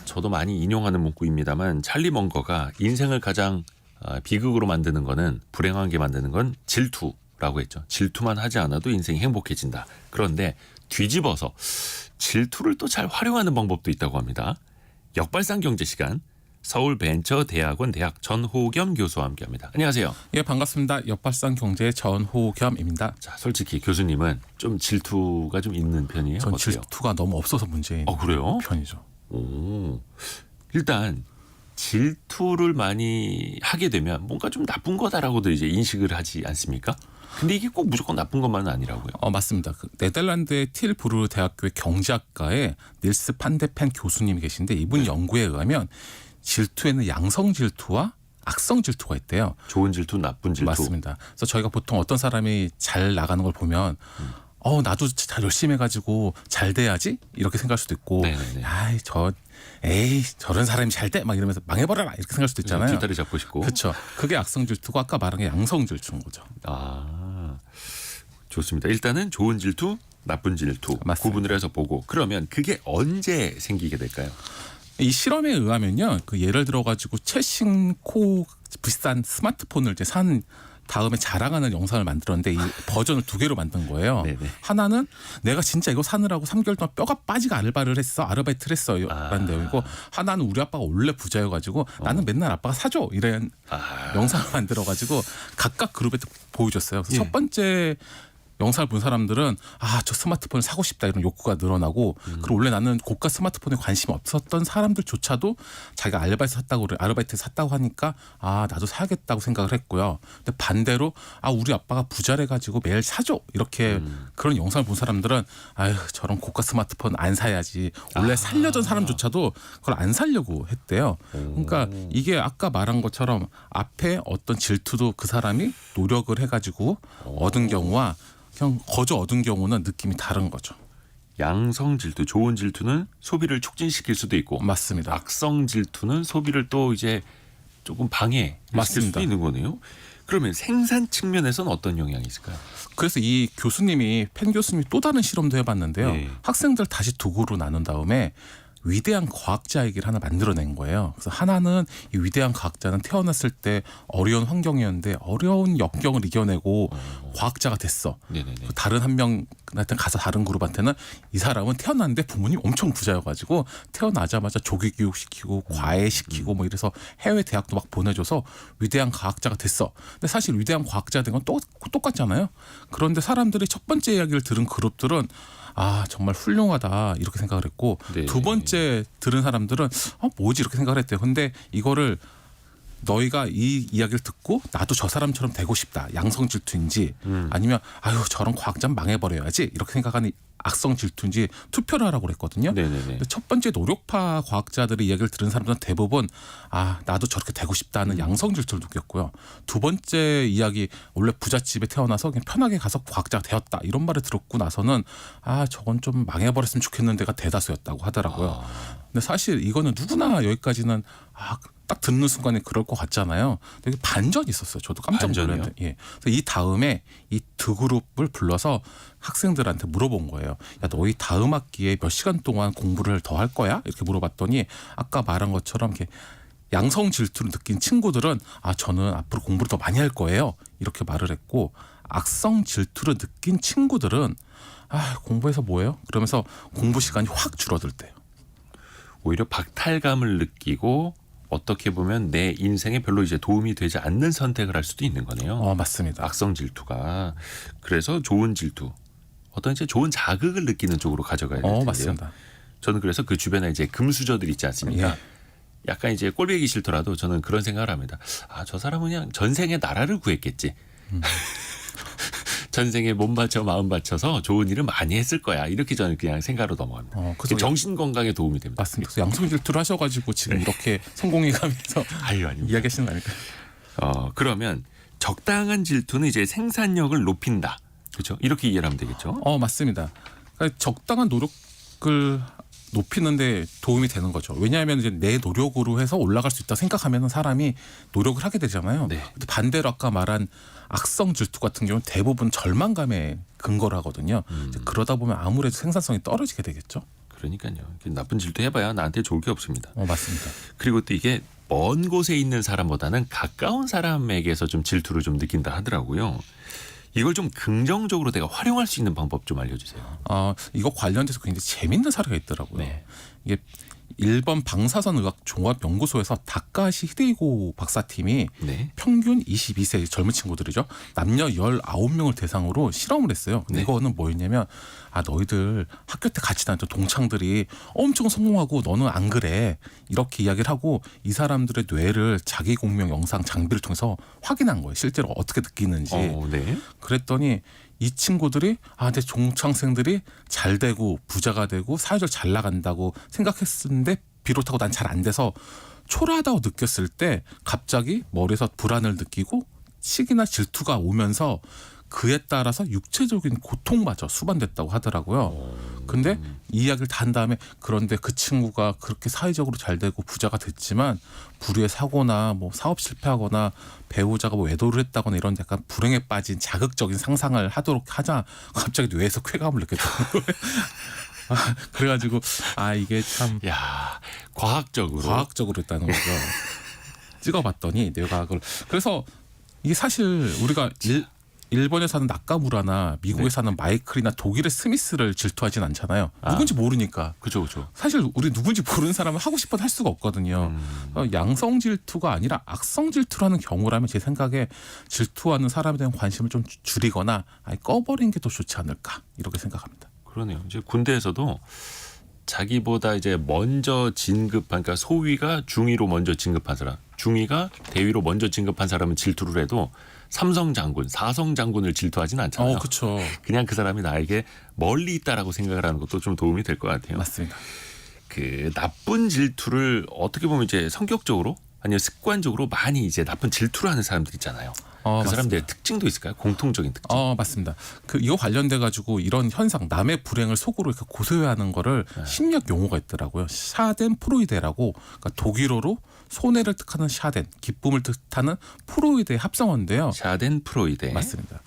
저도 많이 인용하는 문구입니다만 찰리 먼거가 인생을 가장 비극으로 만드는 거는 불행하게 만드는 건 질투라고 했죠. 질투만 하지 않아도 인생이 행복해진다. 그런데 뒤집어서 질투를 또 잘 활용하는 방법도 있다고 합니다. 역발상 경제 시간 서울벤처대학원 대학 전호겸 교수와 함께합니다. 안녕하세요. 예, 반갑습니다. 역발상 경제의 전호겸입니다. 자, 솔직히 교수님은 좀 질투가 좀 있는 편이에요? 전 어때요? 질투가 너무 없어서 문제인 그래요? 편이죠. 오, 일단 질투를 많이 하게 되면 뭔가 좀 나쁜 거다라고도 이제 인식을 하지 않습니까? 근데 이게 꼭 무조건 나쁜 것만은 아니라고요. 맞습니다. 네덜란드의 틸부르 대학교의 경제학과에 닐스 판데펜 교수님이 계신데 이분 연구에 의하면 질투에는 양성 질투와 악성 질투가 있대요. 좋은 질투, 나쁜 질투. 맞습니다. 그래서 저희가 보통 어떤 사람이 잘 나가는 걸 보면 나도 잘 열심히 해가지고 잘 돼야지 이렇게 생각할 수도 있고, 네네네. 저런 사람이 잘 돼 막 이러면서 망해버려라 이렇게 생각할 수도 있잖아요. 뒷다리 잡고 싶고. 그렇죠. 그게 악성 질투고 아까 말한 게 양성 질투인 거죠. 아, 좋습니다. 일단은 좋은 질투, 나쁜 질투 맞습니다. 구분을 해서 보고 그러면 그게 언제 생기게 될까요? 이 실험에 의하면요, 그 예를 들어가지고 최신코 비싼 스마트폰을 이제 산 다음에 자랑하는 영상을 만들었는데 이 버전을 2개로 만든 거예요. 네네. 하나는 내가 진짜 이거 사느라고 3개월 동안 뼈가 빠지게 아르바이트를 했어요. 라는 내용이고, 하나는 우리 아빠가 원래 부자여가지고 나는 맨날 아빠가 사줘 이런 영상을 만들어가지고 각각 그룹에 보여줬어요. 그래서 첫 번째 영상을 본 사람들은 저 스마트폰을 사고 싶다 이런 욕구가 늘어나고, 그리고 원래 나는 고가 스마트폰에 관심이 없었던 사람들조차도 자기가 아르바이트 샀다고 하니까 나도 사야겠다고 생각을 했고요. 근데 반대로 우리 아빠가 부자래 가지고 매일 사줘 이렇게 그런 영상을 본 사람들은 저런 고가 스마트폰 안 사야지, 원래 살려던 사람조차도 그걸 안 사려고 했대요. 그러니까 이게 아까 말한 것처럼 앞에 어떤 질투도 그 사람이 노력을 해가지고 얻은 경우와 그냥 거저 얻은 경우는 느낌이 다른 거죠. 양성 질투, 좋은 질투는 소비를 촉진시킬 수도 있고, 맞습니다. 악성 질투는 소비를 또 이제 조금 방해시킬 맞습니다. 수도 있는 거네요. 그러면 생산 측면에서는 어떤 영향이 있을까요? 그래서 이 교수님이 펜 교수님이 또 다른 실험도 해봤는데요. 네. 학생들 다시 2구로 나눈 다음에 위대한 과학자 얘기를 하나 만들어낸 거예요. 그래서 하나는 이 위대한 과학자는 태어났을 때 어려운 환경이었는데 어려운 역경을 이겨내고 과학자가 됐어. 네네네. 다른 한 명한테 가서 다른 그룹한테는 이 사람은 태어났는데 부모님 엄청 부자여가지고 태어나자마자 조기 교육시키고 과외시키고 뭐 이래서 해외 대학도 막 보내줘서 위대한 과학자가 됐어. 근데 사실 위대한 과학자 된 건 똑같잖아요. 그런데 사람들이 첫 번째 이야기를 들은 그룹들은 정말 훌륭하다 이렇게 생각을 했고, 네. 두 번째 들은 사람들은 뭐지 이렇게 생각을 했대요. 근데 이거를 너희가 이 이야기를 듣고 나도 저 사람처럼 되고 싶다, 양성 질투인지 아니면 저런 과학자는 망해버려야지 이렇게 생각하는 악성 질투인지 투표를 하라고 그랬거든요. 네네네. 근데 첫 번째 노력파 과학자들의 이야기를 들은 사람들은 대부분 나도 저렇게 되고 싶다는 양성 질투를 느꼈고요. 두 번째 이야기, 원래 부잣집에 태어나서 그냥 편하게 가서 과학자가 되었다 이런 말을 들었고 나서는 저건 좀 망해버렸으면 좋겠는데가 대다수였다고 하더라고요. 근데 사실 이거는 누구나 여기까지는 딱 듣는 순간에 그럴 것 같잖아요. 근데 반전이 있었어요. 저도 깜짝 놀랐는데. 예. 그래서 이 다음에 이 두 그룹을 불러서 학생들한테 물어본 거예요. 야, 너희 다음 학기에 몇 시간 동안 공부를 더 할 거야? 이렇게 물어봤더니 아까 말한 것처럼 이렇게 양성 질투를 느낀 친구들은 저는 앞으로 공부를 더 많이 할 거예요. 이렇게 말을 했고, 악성 질투를 느낀 친구들은 공부해서 뭐예요? 그러면서 공부 시간이 확 줄어들대요. 오히려 박탈감을 느끼고 어떻게 보면 내 인생에 별로 이제 도움이 되지 않는 선택을 할 수도 있는 거네요. 맞습니다. 악성 질투가. 그래서 좋은 질투, 어떤 이제 좋은 자극을 느끼는 쪽으로 가져가야 될 텐데요. 맞습니다. 저는 그래서 그 주변에 이제 금수저들 있지 않습니까? 예. 약간 이제 꼴보기 싫더라도 저는 그런 생각을 합니다. 저 사람은 그냥 전생에 나라를 구했겠지. 전생에 몸 바쳐 마음 바쳐서 좋은 일을 많이 했을 거야. 이렇게 저는 그냥 생각으로 넘어갑니다. 그래서 정신 건강에 도움이 됩니다. 맞습니다. 그래서 양성 질투를 하셔가지고 지금 이렇게 성공해 가면서 아닙니다. 이야기하시는 거 아닐까요? 그러면 적당한 질투는 이제 생산력을 높인다. 그렇죠? 이렇게 이해를 하면 되겠죠? 맞습니다. 그러니까 적당한 노력을 높이는데 도움이 되는 거죠. 왜냐하면 이제 내 노력으로 해서 올라갈 수 있다 생각하면 사람이 노력을 하게 되잖아요. 네. 근데 반대로 아까 말한 악성 질투 같은 경우는 대부분 절망감에 근거를 하거든요. 이제 그러다 보면 아무래도 생산성이 떨어지게 되겠죠. 그러니까요. 나쁜 질투 해봐야 나한테 좋을 게 없습니다. 맞습니다. 그리고 또 이게 먼 곳에 있는 사람보다는 가까운 사람에게서 좀 질투를 좀 느낀다 하더라고요. 이걸 좀 긍정적으로 내가 활용할 수 있는 방법 좀 알려주세요. 이거 관련돼서 굉장히 재밌는 사례가 있더라고요. 네. 이게 일본 방사선의학 종합연구소에서 다카시 히데이고 박사팀이 네. 평균 22세 젊은 친구들이죠. 남녀 19명을 대상으로 실험을 했어요. 근데 네. 이거는 뭐였냐면 너희들 학교 때 같이 다녔던 동창들이 엄청 성공하고 너는 안 그래. 이렇게 이야기를 하고 이 사람들의 뇌를 자기 공명 영상 장비를 통해서 확인한 거예요. 실제로 어떻게 느끼는지. 네. 그랬더니 이 친구들이 내 종창생들이 잘 되고 부자가 되고 사회적으로 잘 나간다고 생각했는데 비롯하고 난 잘 안 돼서 초라하다고 느꼈을 때 갑자기 머리에서 불안을 느끼고 시기나 질투가 오면서 그에 따라서 육체적인 고통마저 수반됐다고 하더라고요. 근데 이 이야기를 다 한 다음에 그런데 그 친구가 그렇게 사회적으로 잘 되고 부자가 됐지만 불의의 사고나 뭐 사업 실패하거나 배우자가 뭐 외도를 했다거나 이런 약간 불행에 빠진 자극적인 상상을 하도록 하자 갑자기 뇌에서 쾌감을 느꼈다는 거예요. 그래가지고 이게 참 과학적으로 했다는 거죠. 찍어봤더니 뇌과학을. 그래서 이게 사실 우리가 일본에 사는 나카무라나 미국에 사는 마이클이나 독일의 스미스를 질투하진 않잖아요. 누군지 모르니까. 그렇죠. 사실 우리 누군지 모르는 사람은 하고 싶어도 할 수가 없거든요. 양성 질투가 아니라 악성 질투라는 경우라면 제 생각에 질투하는 사람에 대한 관심을 좀 줄이거나 꺼버리는 게 더 좋지 않을까 이렇게 생각합니다. 그러네요. 이제 군대에서도 자기보다 이제 먼저 진급한, 그러니까 소위가 중위로 먼저 진급한 사람, 중위가 대위로 먼저 진급한 사람은 질투를 해도 삼성 장군, 사성 장군을 질투하진 않잖아요. 그렇죠. 그냥 그 사람이 나에게 멀리 있다라고 생각을 하는 것도 좀 도움이 될 것 같아요. 맞습니다. 그 나쁜 질투를 어떻게 보면 이제 성격적으로 아니면 습관적으로 많이 이제 나쁜 질투를 하는 사람들 있잖아요. 그 사람들의 특징도 있을까요? 공통적인 특징. 맞습니다. 이거 관련돼 가지고 이런 현상, 남의 불행을 속으로 이렇게 고소해하는 거를 심리학 용어가 있더라고요. 샤덴프로이데라고, 그러니까 독일어로 손해를 뜻하는 샤덴, 기쁨을 뜻하는 프로이데의 합성어인데요. 샤덴프로이데. 맞습니다.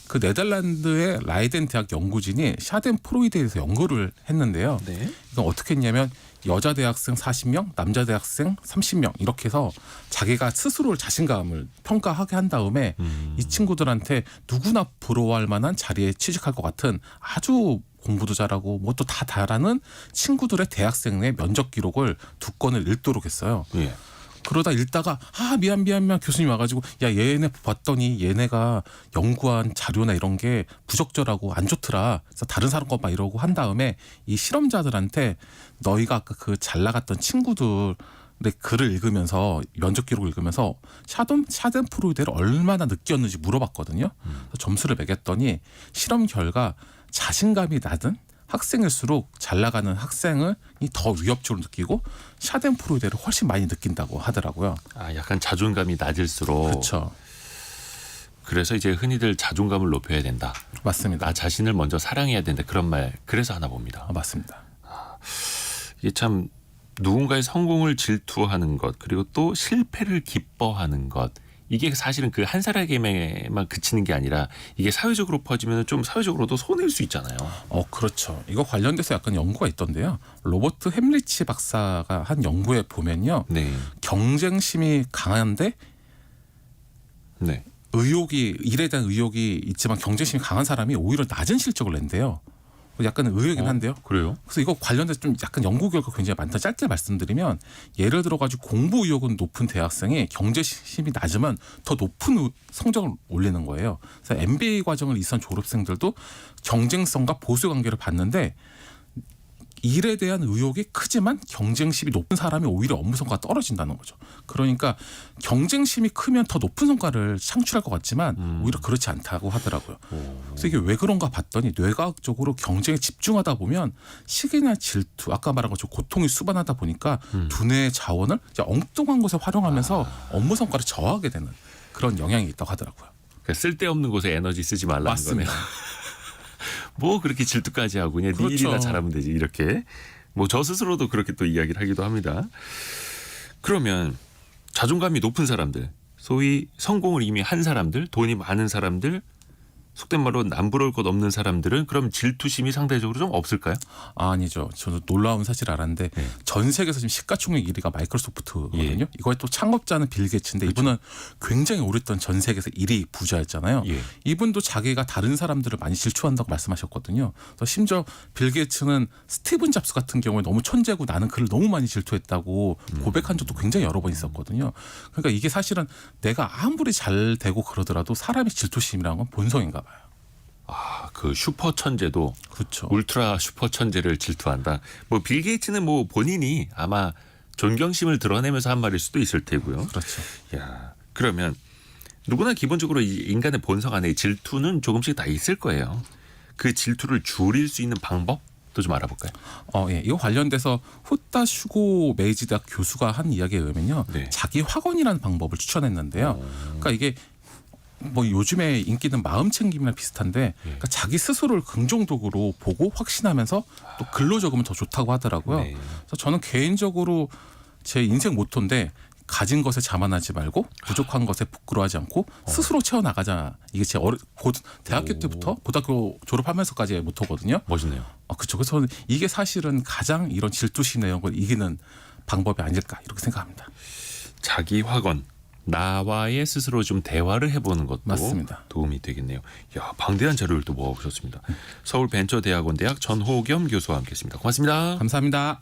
그 네덜란드의 라이덴 대학 연구진이 샤덴프로이데에 대해서 연구를 했는데요. 네. 이건 어떻게 했냐면 여자 대학생 40명, 남자 대학생 30명 이렇게 해서 자기가 스스로를 자신감을 평가하게 한 다음에 이 친구들한테 누구나 부러워할 만한 자리에 취직할 것 같은 아주 공부도 잘하고 뭣도 다 잘하는 친구들의 대학생의 면접 기록을 2건을 읽도록 했어요. 예. 그러다 읽다가 미안 교수님 와가지고 얘네 봤더니 얘네가 연구한 자료나 이런 게 부적절하고 안 좋더라. 그래서 다른 사람 것만 이러고 한 다음에 이 실험자들한테 너희가 아까 그 잘 나갔던 친구들의 글을 읽으면서 면접 기록을 읽으면서 샤덴프로이데를 얼마나 느꼈는지 물어봤거든요. 점수를 매겼더니 실험 결과 자신감이 낮은 학생일수록 잘 나가는 학생을 더 위협적으로 느끼고 샤덴프로이데를 훨씬 많이 느낀다고 하더라고요. 약간 자존감이 낮을수록. 그렇죠. 그래서 이제 흔히들 자존감을 높여야 된다. 맞습니다. 나 자신을 먼저 사랑해야 된다. 그런 말 그래서 하나 봅니다. 맞습니다. 이게 참 누군가의 성공을 질투하는 것, 그리고 또 실패를 기뻐하는 것, 이게 사실은 그 한 사람에게만 그치는 게 아니라 이게 사회적으로 퍼지면 좀 사회적으로도 손해일 수 있잖아요. 그렇죠. 이거 관련돼서 약간 연구가 있던데요. 로버트 햄리치 박사가 한 연구에 보면요. 네. 경쟁심이 강한데 네. 일에 대한 의욕이 있지만 경쟁심이 강한 사람이 오히려 낮은 실적을 낸대요. 약간 의외긴 한데요. 그래요? 그래서 이거 관련돼서 좀 약간 연구 결과 굉장히 많다. 짧게 말씀드리면 예를 들어가지고 공부 의욕은 높은 대학생이 경쟁심이 낮으면 더 높은 성적을 올리는 거예요. 그래서 MBA 과정을 이선 졸업생들도 경쟁성과 보수 관계를 봤는데 일에 대한 의욕이 크지만 경쟁심이 높은 사람이 오히려 업무 성과가 떨어진다는 거죠. 그러니까 경쟁심이 크면 더 높은 성과를 창출할 것 같지만 오히려 그렇지 않다고 하더라고요. 그래서 이게 왜 그런가 봤더니 뇌과학적으로 경쟁에 집중하다 보면 시기나 질투, 아까 말한 것처럼 고통이 수반하다 보니까 두뇌의 자원을 이제 엉뚱한 것에 활용하면서 업무 성과를 저하게 되는 그런 영향이 있다고 하더라고요. 그러니까 쓸데없는 곳에 에너지 쓰지 말라는 맞습니다. 거네요. 뭐 그렇게 질투까지 하고 그냥 그렇죠. 네 일이나 잘하면 되지, 이렇게. 뭐 저 스스로도 그렇게 또 이야기를 하기도 합니다. 그러면 자존감이 높은 사람들, 소위 성공을 이미 한 사람들, 돈이 많은 사람들, 속된 말로 남부러울 것 없는 사람들은 그럼 질투심이 상대적으로 좀 없을까요? 아니죠. 저도 놀라운 사실 알았는데 전 세계에서 지금 시가총액 1위가 마이크로소프트거든요. 예. 이거의 또 창업자는 빌 게이츠인데 이분은 굉장히 오랫동안 전 세계에서 1위 부자였잖아요. 예. 이분도 자기가 다른 사람들을 많이 질투한다고 말씀하셨거든요. 그래서 심지어 빌 게이츠는 스티븐 잡스 같은 경우에 너무 천재고 나는 그를 너무 많이 질투했다고 고백한 적도 굉장히 여러 번 있었거든요. 그러니까 이게 사실은 내가 아무리 잘 되고 그러더라도 사람의 질투심이라는 건 본성인가 봐요. 그 슈퍼 천재도 그렇죠. 울트라 슈퍼 천재를 질투한다. 뭐 빌 게이츠는 뭐 본인이 아마 존경심을 드러내면서 한 말일 수도 있을 테고요. 그렇죠. 야, 그러면 누구나 기본적으로 이 인간의 본성 안에 질투는 조금씩 다 있을 거예요. 그 질투를 줄일 수 있는 방법도 좀 알아볼까요? 예. 이거 관련돼서 후타 슈고 메이지 대학 교수가 한 이야기에 의하면요. 네. 자기 확언이라는 방법을 추천했는데요. 그러니까 이게 뭐 요즘에 인기는 마음 챙김이랑 비슷한데 그러니까 자기 스스로를 긍정적으로 보고 확신하면서 또 글로 적으면 더 좋다고 하더라고요. 네. 그래서 저는 개인적으로 제 인생 모토인데 가진 것에 자만하지 말고 부족한 것에 부끄러워하지 않고 스스로 채워나가자. 이게 제 대학교 때부터 고등학교 졸업하면서까지의 모토거든요. 멋있네요. 그렇죠. 그래서 저는 이게 사실은 가장 이런 질투심 이런 걸 이기는 방법이 아닐까 이렇게 생각합니다. 자기 확언. 나와의 스스로 좀 대화를 해보는 것도 맞습니다. 도움이 되겠네요. 야, 방대한 자료를 또 모아보셨습니다. 서울벤처대학원 대학 전호겸 교수와 함께했습니다. 고맙습니다. 감사합니다.